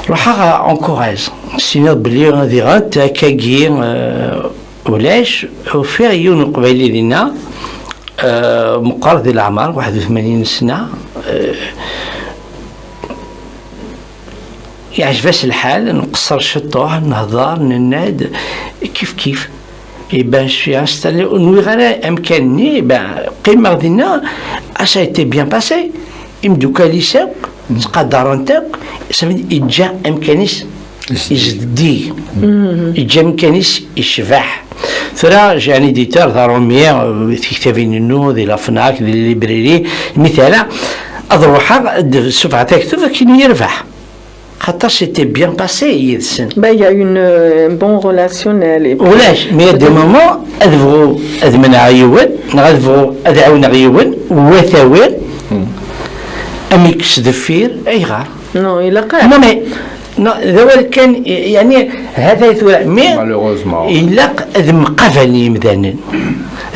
روحها انكوراج سينا بلي غادي غاتاكاكي ولاش وفي عيون قبيلي ديالنا مقارب ديال العمر 81 سنه يعجبش الحال نقصر شطوح نهضر نناد كيف يبان شي انستالي نوي غير امكانني قيمه ديالنا اش ايتي بيان باسي يمدوكا ليساق تقدر نتاك سميت إجا إمكانيس يجدي إجا إمكانيس يشبح ثرا جاني ديتار ضرومية تكتبين النو دي لافناك دي الليبريري مثلا أضروحها السفعة تكتب كي يربح خاطر سيتي بيان باسي يدسن il y a une bonne relationnelle ولاش مي دي مومون أذبغو أذمن عيون نغذبغو أذعون عيون وثاوين أميكس دفير أي غار نو إلا قاع ذوال كان يعني هذا يثور مي إلا أذم قفل يمدانن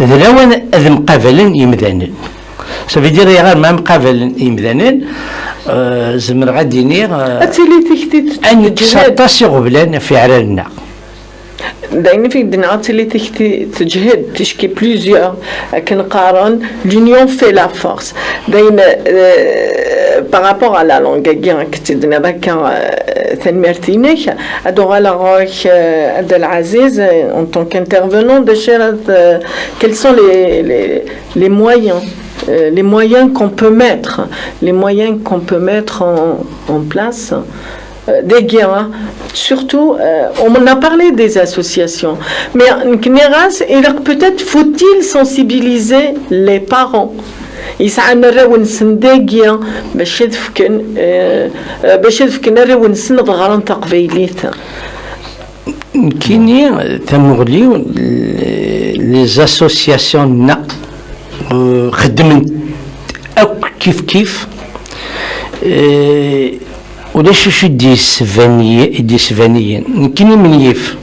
ذلون أذم قفل يمدانن سافي دير غير ما مقابل يمدانن زمر غادي نير أتيلي تكتي أن تسطاسي غبلان في عرالنا داين في الدنيا تلي تجهد تشكي بليزيور كنقارن l'union fait la force داين بارابور على لونغ كتدنا ذاك ثنمرتينيك ادو على روح عبد العزيز en tant qu'intervenant de Sherat quels sont les moyens qu'on peut mettre en place des guerres, surtout on a parlé des associations, mais peut-être faut-il sensibiliser les parents. يسعنا الراون سنداقيا باش يدفكن الراون سن ضغران تقبيليث كيني تمغليو لي زاسوسياسيون خدمن كيف ولاش شو ديسفانيين كيني من يف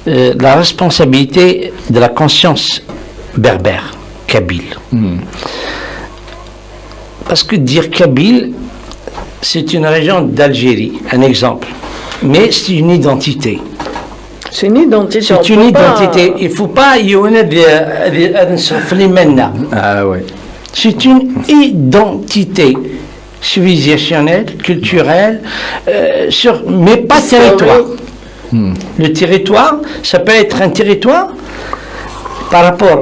la responsabilité de la conscience berbère kabyle. Parce que dire kabyle, c'est une région d'Algérie, un exemple. Mais c'est une identité. C'est une identité. C'est une identité. Il ne faut pas y maintenant. Ah oui. C'est une identité civilisationnelle, culturelle, mais pas territoire. Le territoire, ça peut être un territoire par rapport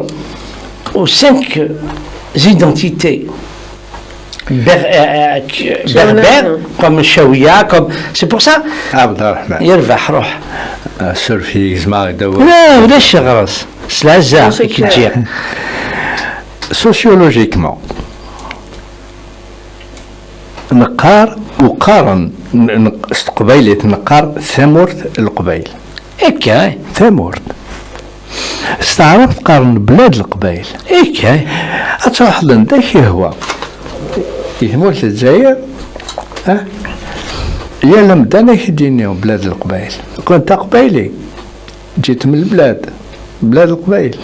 aux 5 identités berbères, comme Chaouia, comme... C'est pour ça. يربح روح. سورفي زعما لا ولاش غرس سلازا كي تجي. سوسيولوجيكمون نقار وقارن قبيلة نقار ثمورت القبيل هكا ثمورت استعرفت قارن بلاد القبائل هكا تروح لندا كي هو ثمورت الجزائر يا لمدانا كي دينيو بلاد القبائل كنت قبيلي جيت من بلاد القبائل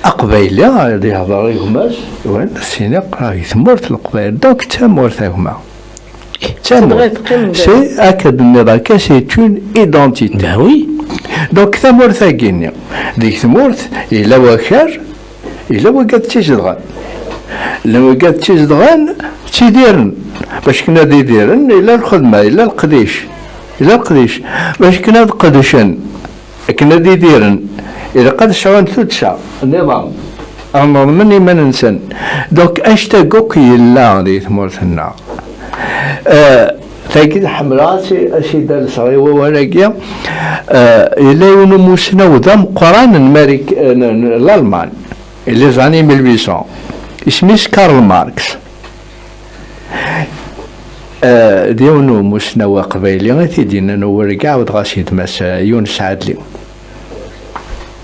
أقبيلي غادي يهضر يهماش وين السيناق راهي ثمورت القبائل دوك ثمورت هما سي أكد النظام سي اون ايدونتيتي. Ben oui. دونك ثمورت كينيا ديك ثمورت إلا وكار إلا وقاد تيجدغان إلا وقاد تيجدغان تيديرن باش كنا ديرن إلا الخدمة إلا القديش باش كنا قدشن كنا ديرن إذا قد شعون ثلثة النظام أمر مني ما ننسن دوك أشتاقوك يلا دي ثمورتنا تاكيد الحمراء أشي دار صغيرة وراقيا إلا ينموسنا وذا مقران المارك الألمان اللي زاني 1800 اسميس كارل ماركس ديونو موسنا وقبيلي غيثي دينا نورقا ودغاسي تماس يونس عادلي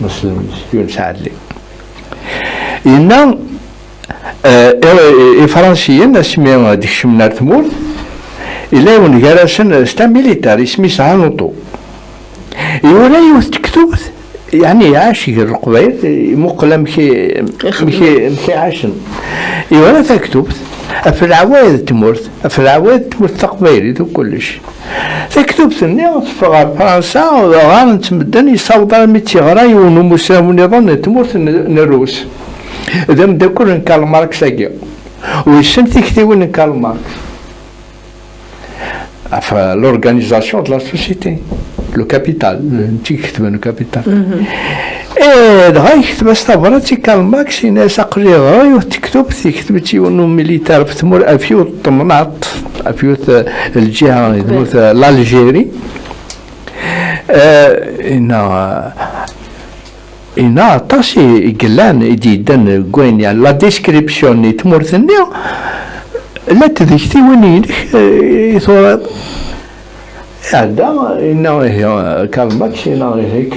مسلم يونس عادلي إنا فرنسيين اسمي ديك شمنار ثمور إلا يون جالسن ستا ميليتار اسمي سانوطو يولا يكتب يعني عاش القبيل مقلة مكي عاشن يولا تكتب في العوايد تمورت في العوايد تمورت تقبيلي وكلش تكتب ثاني في فرنسا غير نتمدن يصوت على ميتيغرا يونو مساوي نظام تمورت نروس إذا مدكر كارل ماركس أجا ويسن تكتبون كارل ماركس في l'organisation de la société le capital تكتب le capital دغا يكتب استبرتي كارل ماركس ناس أقري غاية تكتب تيونو ميليتار في تمور أفيوت طمناط أفيوت الجهة تموت l'Algérie إنا طاسي قلان يديدن كوين يعني لا ديسكريبسيون تمور ثاني لا تذكتي وين يثور هذا إنه هي كارل ماركس إنه هيك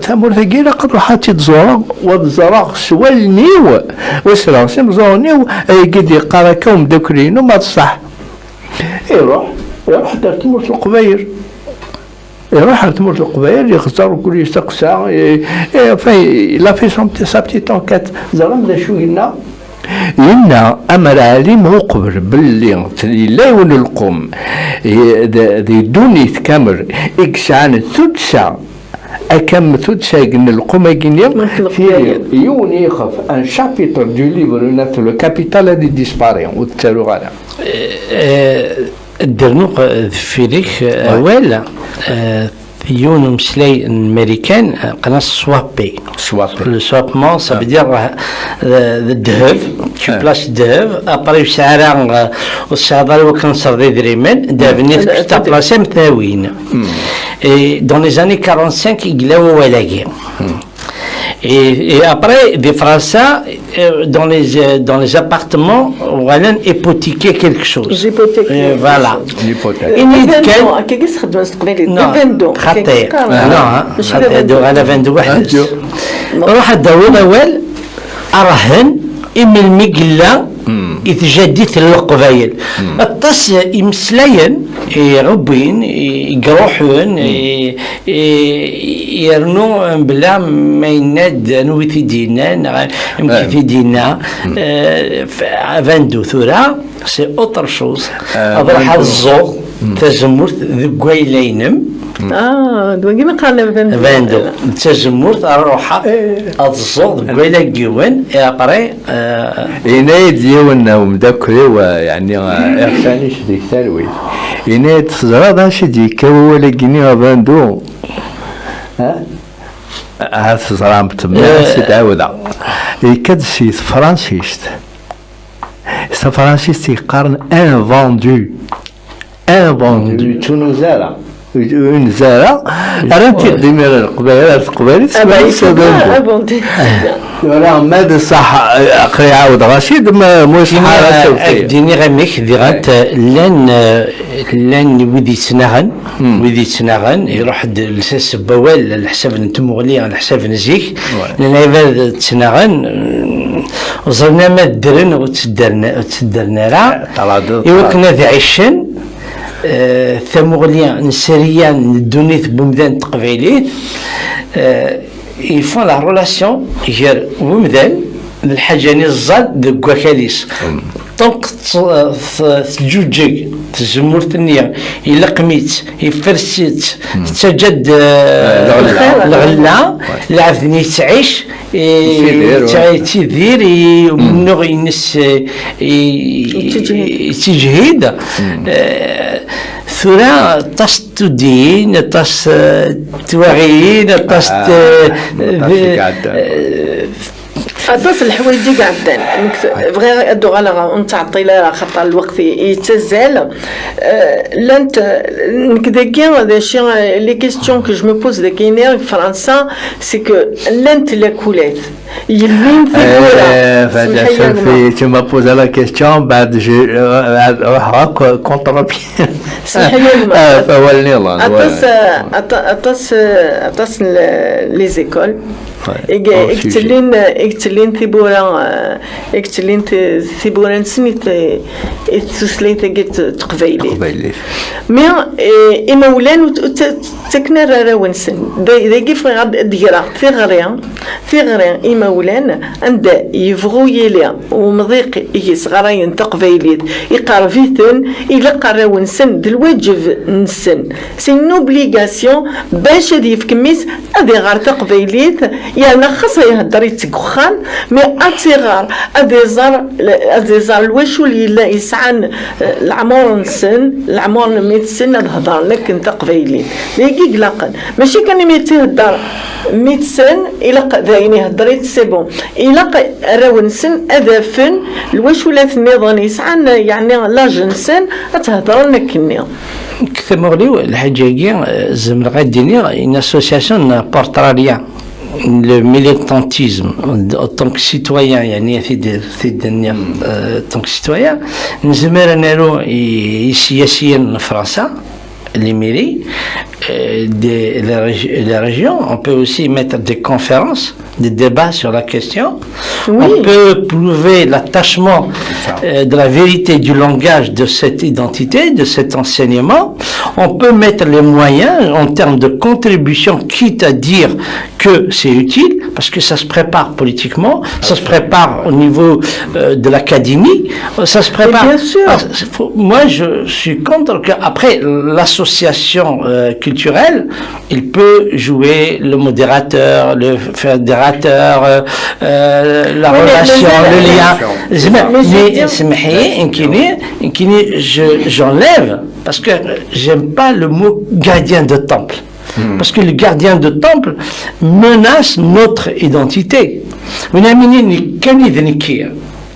تمور ثقيل قد حاتي تزورا وتزورا سوالنيو وسرا سمزونيو قد يقرا كوم ذكرينو ما تصح يروح دار تمور القبير يروح تمر القبائل يختار كل يستقسى لا في سا بتيت انكات زعما ذا شو قلنا امر عليم قبر باللي لا يولي القوم ذي دوني تكامر اكسان ثدسا أكم ثدسا قلنا القوم قلنا في يوني يخف ان شابيتر دو ليفر نات لو كابيتال هذي ديسباري وتسالو غالا الدرنوق في ذيك أول يون مسلي أمريكان قناص سوابي لو سوابمون ça veut dire الذهب tu places الذهب après سعران والسعر وكان صار دريمان دابني تا بلاصه متناويين dans les années 45 يقلاو ولاقي Et après, des Français, dans les appartements, on a hypothéqué quelque chose. Voilà. روح الدور الأول أرهن إم المقلة يتجدد القبايل الطس يمسلين يربين يقروحون يرنو بلا ما يناد نوثي دينا يمكن في دينا فاندو ثورة سي اوتر شوز اضرح الزوغ تزمرت ذكويلينم دوكي ما قالنا فاندو تزمرت اروح الزوغ ذكويلا جوان يقري ينايد يونا ومذكري يعني احسن شديك تلوي ينايد زرادة شديك ولا جيني فاندو هذا زرام تما ستعاود يكدسي فرانسيست فرانسيست يقارن ان فوندو تونوزارا اون زارا رانتي قديمي القبائل راه ماذا صح اخي عاود رشيد موش حاله ديني غميك ديغات لان ويدي تسناغن يروح لساس بوال على حساب نتمغلي على حساب نزيك لان عباد تسناغن وصلنا ما درن وتسدرنا راه يوكنا ذي عشن ثمغليان نسريان الدنيا بمدان تقبيليت يفون لا رولاسيون غير بمدان الحاجه نزاد دك وكاليس دونك تجوجك تزمرت النية إلا قميت يفرسيت تجد الغلا لعثني تعيش تدير منو ينس تجهيد ثورا تاس تدين تاس توعين تاس أطاس الحوايج دي قاعدين بغي أدو غلا نتعطي لها خطر الوقت يتزال لانت نكداكين هذا الشيء لي كيستيون كو جو مو بوز داكينير فرنسا سي كو لانت لا كولات يلمين في tu m'as posé la question بعد راح كونتر فولني الله أطاس لي زيكول قلت يكتلين ثبورا يكتلين ثبورا سنيت تسليت جت تقبيلي مي إما ولان تكنا راه ونسن دا كيف غاد ديرا في غريان إما ولان عند يفغوي ليا ومضيق يصغرين تقبيليت يقرفيتن إلا قراو نسن الواجب نسن سي نوبليغاسيون باش هادي في كميس هادي غار تقبيليت يعني خاصها يهضر يتكخان مي اتيغار هادي زار الواشو اللي يسعن العمر نسن العمر 100 سنه تهضر لك انت قبيليت ليكي قلاقن ماشي كان يتهضر 100 سن الا دايني هضريت سي بون الا راو نسن هذا فن الواشو لا النظام يسعن يعني لا جنسن تهضر لك كني كثمغليو الحاجة زمر غاديني une association n'apporte rien le militantisme en tant que citoyen يعني في الدنيا en tant que citoyen نزمر نارو سياسيا فرنسا les mairies les régions. On peut aussi mettre des conférences, des débats sur la question. Oui. On peut prouver l'attachement de la vérité du langage de cette identité, de cet enseignement. On peut mettre les moyens en termes de contribution, quitte à dire que c'est utile, parce que ça se prépare politiquement, ça se prépare au niveau de l'académie, ça se prépare. Et bien sûr. Moi, je suis contre qu'après l'association culturelle, il peut jouer le modérateur, le fédérateur, la relation, le lien. Mais j'enlève, parce que j'aime pas le mot gardien de temple. Parce que le gardien de temple menace notre identité.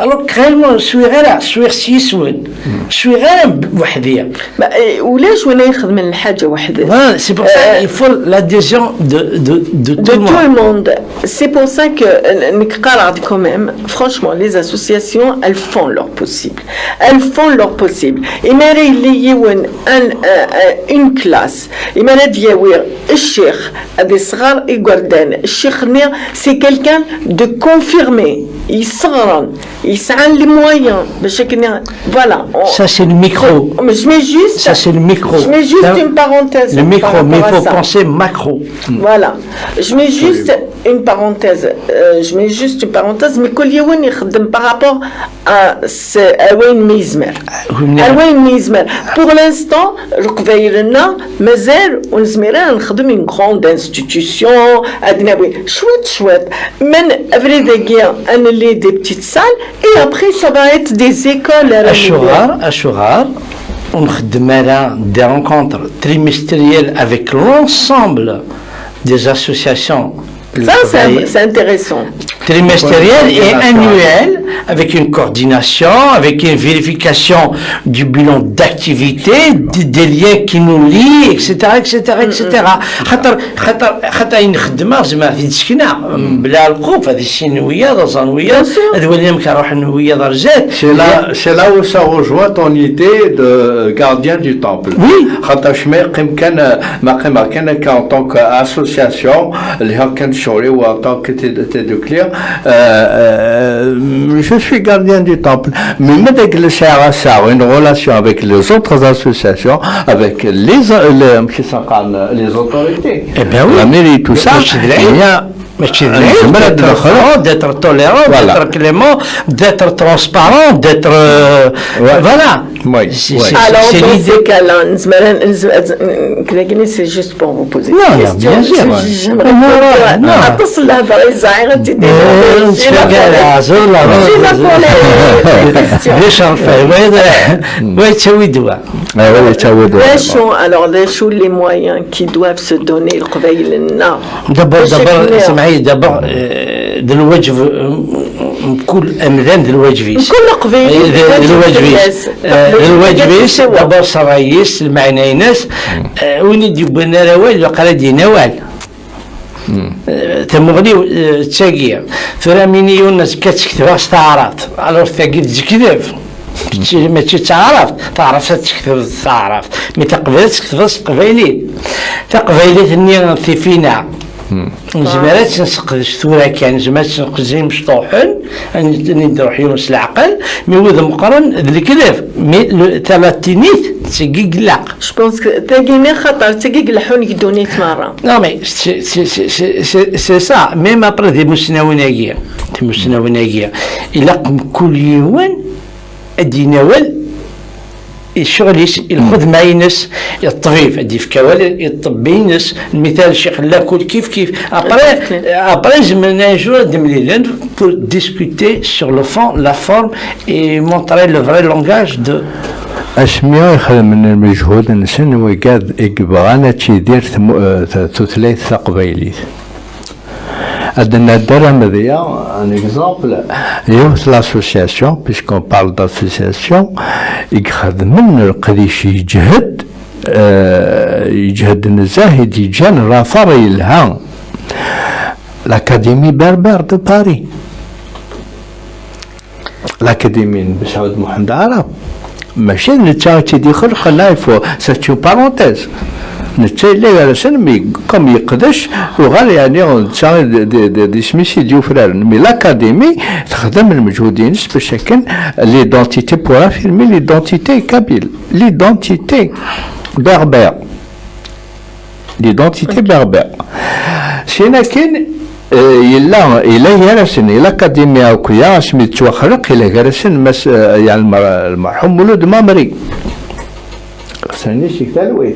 Alors réellement سوير سيسود سوير وحدية ولاش وانا يخدم من الحاجة وحدة c'est pour ça il faut l'adhésion de tout le monde. C'est pour ça que quand même franchement les associations elles font leur possible et ماري اللي يون une classe et ماري دياوير الشيخ هذا صغار يقردان الشيخ نير c'est quelqu'un de confirmé يصغرن يسعن les moyens باش كنا voilà ça c'est le micro mais je mets juste ça c'est le micro je mets juste une parenthèse le micro mais il faut penser macro voilà je mets juste une parenthèse mais كل يوم يخدم par rapport à وين ميزمر pour l'instant ركبيرنا مازال ونزميران نخدم une grande institution أدنوي شويت من أفريداكيا أنا اللي des petites salles et après ça va être des écoles à Chorar on fait des rencontres trimestrielles avec l'ensemble des associations. Ça, c'est intéressant. Trimestriel et annuel, avec une coordination, avec une vérification du bilan d'activité, des liens qui nous lient, etc. خاطر نخدمها زعما في السكنة بلا القوف هذه السينوية ضزانوية هذا ولينا كنروح النوية درجات. C'est là où ça rejoint ton idée de gardien du temple. Oui. خاطر ما كان en tant qu'association اللي كان شوري ou en tant que t'es de clair je suis gardien du temple mais avec le CRSA une relation avec les autres associations avec les autorités la mairie tout ça il y a d'être tolérant, d'être clément, d'être transparent, d'être voilà. Alors dans ces cas-là, c'est juste pour vous poser une question. Bien sûr. Alors les moyens qui doivent se donner d'abord الواجب كل امران الواجبيس كل الواجبيس دابا صرايس المعنيناس وين يديو بنا روال وقال دينا وال تمغلي تاقيه فراميني الناس كتكتب استعارات الو تاقي تكذب ما تعرف تكتب تعرف مي تقبلت تكتب قبيلي النية في فينا زمرات نسقدش ثورة كان زمرات نسقدين مشطوحن ندروح يونس العقل مي وذ مقارن الكذب مي ثلاثينيت تسقي قلاق جو بونس تاكيني خطر تاكي قلحون يدونيت مرة نو مي سي سا ميم ابري دي مسناوناكيا إلا كل يوم الديناول الشغل ياخذ ماينس الطبيب ادي في كوال الطبينس المثال الشيخ لا كل كيف ابري زمنا جور دمليلان pour discuter sur le fond la forme et montrer le vrai langage de أسمية يخدم من المجهود الإنسان ويقاد يبغانا تيدير ثلاث قبايليت عندنا الدرة مذيا ان اكزومبل يوث لاسوسياسيون بيسكون بارل داسوسياسيون يخدم القديش يجهد نزاه يجان رافر يلها l'aAcadémie berbère de Paris l'Académie بسعود محمد عرب ماشي نتا تيدي خلق لا يفو سيت اون بارونتيز نتا اللي على سنمي كم يقدش وغال يعني نتا دي سميسي ديو فرار مي لاكاديمي تخدم المجهودين باش كان ليدونتيتي بور افيرمي ليدونتيتي كابيل ليدونتيتي بربر سينا كاين إلا يرسن إلا أكاديمية وكيا سميت وخلق إلا يرسن مس يعني المرحوم مولود مامري سني شكل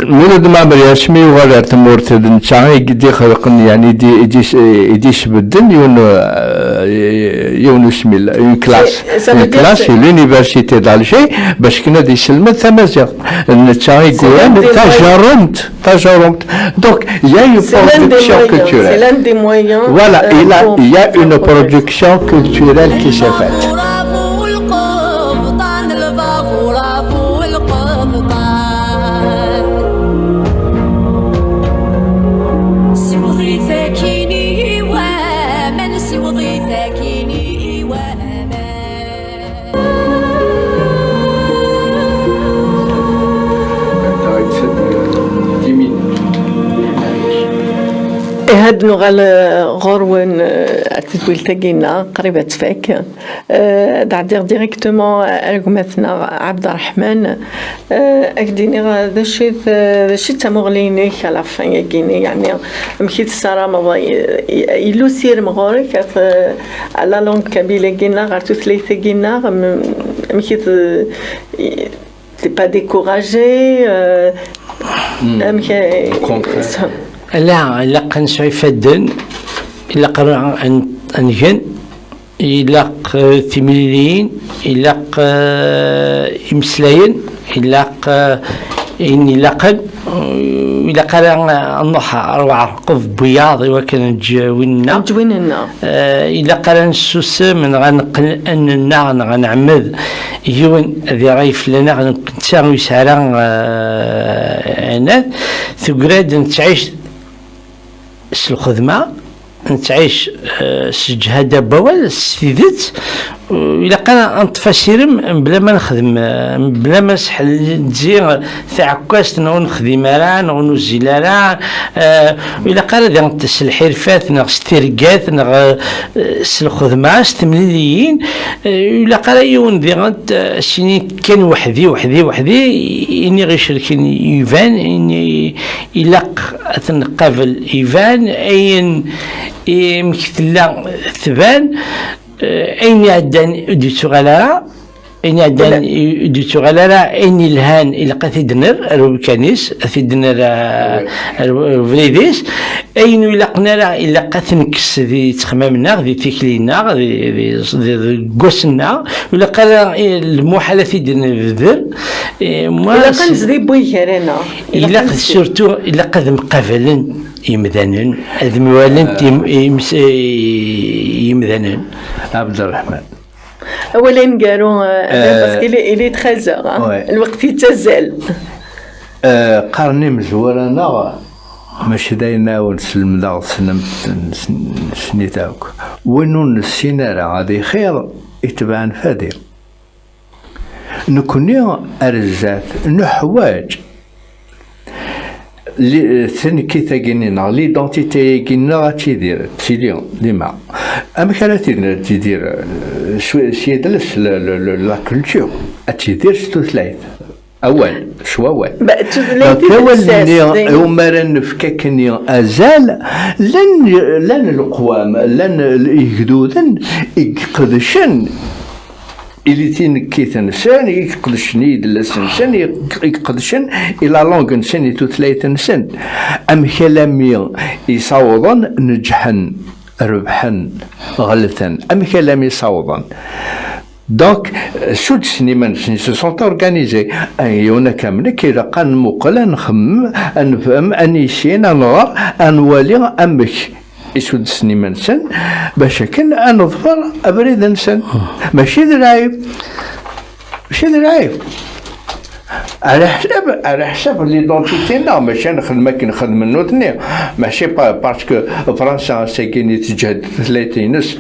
مولود مامري اسمي وغير تمورت نتاعي يدي خلقني يعني يدي بدن يون اسمي اون كلاس في لونيفرسيتي دالجي باش كنا دي سلمت ثمازيغ نتاعي يقول تجرمت دونك يا اون برودكسيون كولتوريل c'est l'un des moyens voilà il y a une production culturelle qui s'est faite. هاد نغال غورون تدويل تاقينا قريبة تفاك دعدير ديريكتومون أرقمتنا عبد الرحمن أكديني ذا شي تمغليني على فان يقيني يعني مكيت السارة مضا يلو سير مغورك على لونك كابيلة قينا غارتو ثلاثة قينا مكيت t'es pas découragé لا قنسوي فدن إلا قرأ أنجن إلا ثمانين إلا إمسلاين إلا إني لقن إلا قرأ النحى أروع قف بياض وكان جوينا إلا قرأ السوسة من غنقل أننا غنعمد يون ذي رايف لنا غنكتاغ يسارا عناد ثقراد نتعيش الخدمة نتعيش سجهادة بوال سيدت إلا كان نتفسيرم بلا ما نخدم بلا ما نسحل تزيغ تعكاست نخدم راه نوزيل راه إلا كان ذا الحرفات نغ ستيرقات نغ الخدمة ستمليين إلا كان يون ذي سيني كان وحدي إني غير شركين يفان إني إلاق تنقابل يفان أين مكتلا ثبان أين عدان ديتو غالارا أين عدان ديتو غالارا أين الهان إلى قثيدنر الروكانيس قثيدنر الفريديس أين إلاقنا إلا قثنكس ذي تخمامنا ذي تكلينا ذي قوسنا ولا قال المحالة ثيدنا الذر إلا قد زدي بوي كارينا إلا قد سورتو إلا قد مقابلن يمذنن أذموالن يمذنن عبد الرحمن أولا قالوا باسكو إلي تخزر الوقت يتزال قرني مزورانا ماشي داينا ونسلم دا سنيتاوك ونون السينارة هذه خير يتبان فادي نكوني أرزات نحواج ثاني كي تاكينينا ليدونتيتي كينا تيدير ديما اما كانت تيدير شويه دلس لا كولتور تيدير ستوثلايت اول شواوال هما راه فكاكني ازال لن القوام لن الجدودن يقدشن اللي تنكيتن سن يقدشني دلسن سن يقدشن الى لونغ سن توثلايتن سن ام كلامي يصوضن نجحن ربحن غلثن ام كلامي يصوضن دونك شو السينما سو سونت اورغانيزي ايونا كامل كي لقى نمقل نخمم نفهم انيشين نغار نوالي امك يسود السينما نسن باش كان نظفر ابريد نسن ماشي درايب على حساب ليدونتيتينا ماشي نخدم كي نخدم النوتني ماشي باسكو فرنسا ساكيني تجهد 30 نص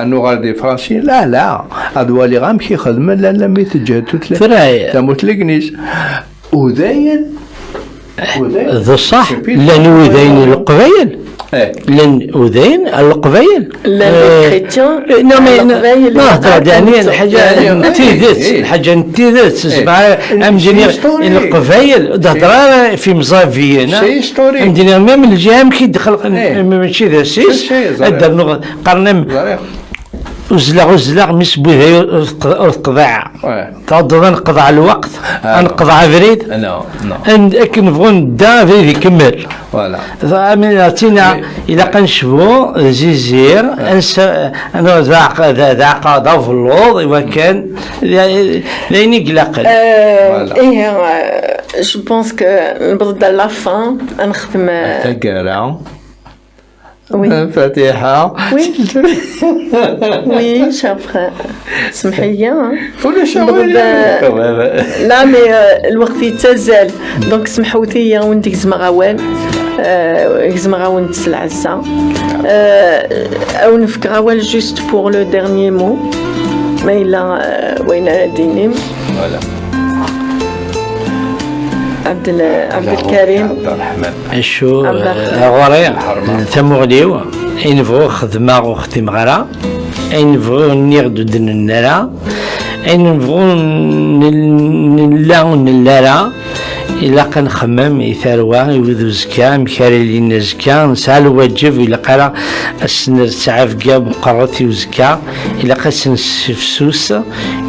نو غادي فرنسي لا ادوالي غام كي يخدم لا ما يتجهد 30 تموت لكنيس وداين ذا صح لان وداين القبايل لان ودين القبايل لا كريتيان نهضر يعني الحاجه نتيذت سبعه امجينير القبايل تهضر في مزافينا امجينير ميم الجهه كي دخل ماشي ذا سيس ادر قرنم وزلع مش بوذي القضاع تفضل نقضع الوقت نقضع فريد لكن نبغون دا فريد يكمل فوالا فاميناتينا الى كنشوفو زيزير انا ذاق ضاف اللوض وكان لين يقلق جو بونس كو نبدا لا فان نخدم تقرا Oui. فاتحة Oui, شافخة سمحية ولا لا مي الوقت يتزال دونك سمحوا لي ونديك زمغاوال زمغاوال نتسلعزة أو نفكر أول جوست بور لو ديرنيي مو ما إلا وين دينيم عبد الكريم شو غوري ثمغليو ينفغو خدمة وختم غرا ينفغو نيغدو دن النرا ينفغو نلا إلا كنخمم يثروى يوذو زكا مكاري لينا زكا نسعى الواجب إلا قرا السنر تعافكا مقرتي وزكا إلا قاسن السفسوس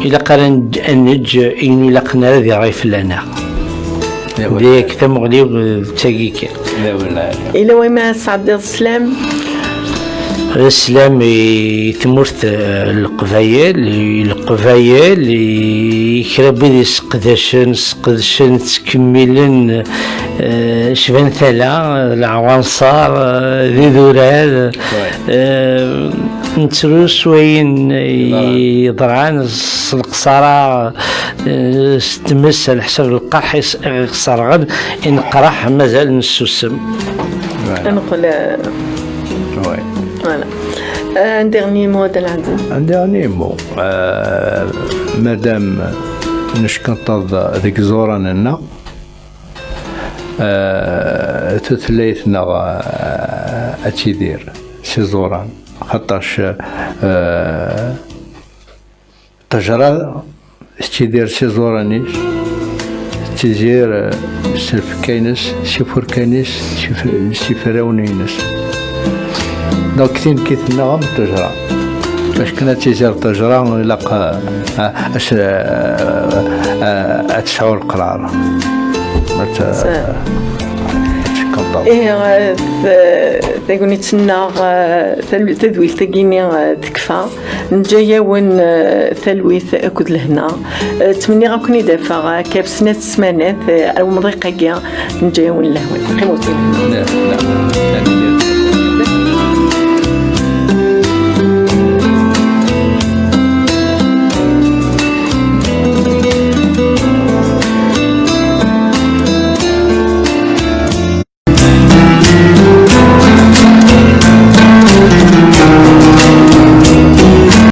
إلا قرا النج إنو إلا قنا ذي غيف لنا ديك ثمغلي تاكيكا إلا وين ما سعد السلام السلام تمرت القبايل يكربي سقدشن تكملن شبان ثلا العوانصار ذي ذورال نتروس وين يضرعان القصارى ستمس على حسب القرح يقصر غد إن قرح مازال نسوسم نقول Voilà. Un dernier mot de l'Inde. Un dernier mot. Madame نشكنطض ذيك زوراننا تثليثنا أتيدير سي زوران خاطرش تجرى تيدير سي زورانيش تيدير سلف كاينس سفر كاينس سفراونينس دونك كثير كيثنا غام تجرى باش كنا تيزير تجرى يلاقى تشعر القرار تقول نتسنى تذويث تقيني تكفى نجايا وين ثلويث أكد لهنا تمني غاكوني دافع كيف سنة سمانات أو مضيقة نجايا وين لهوين قيموتين.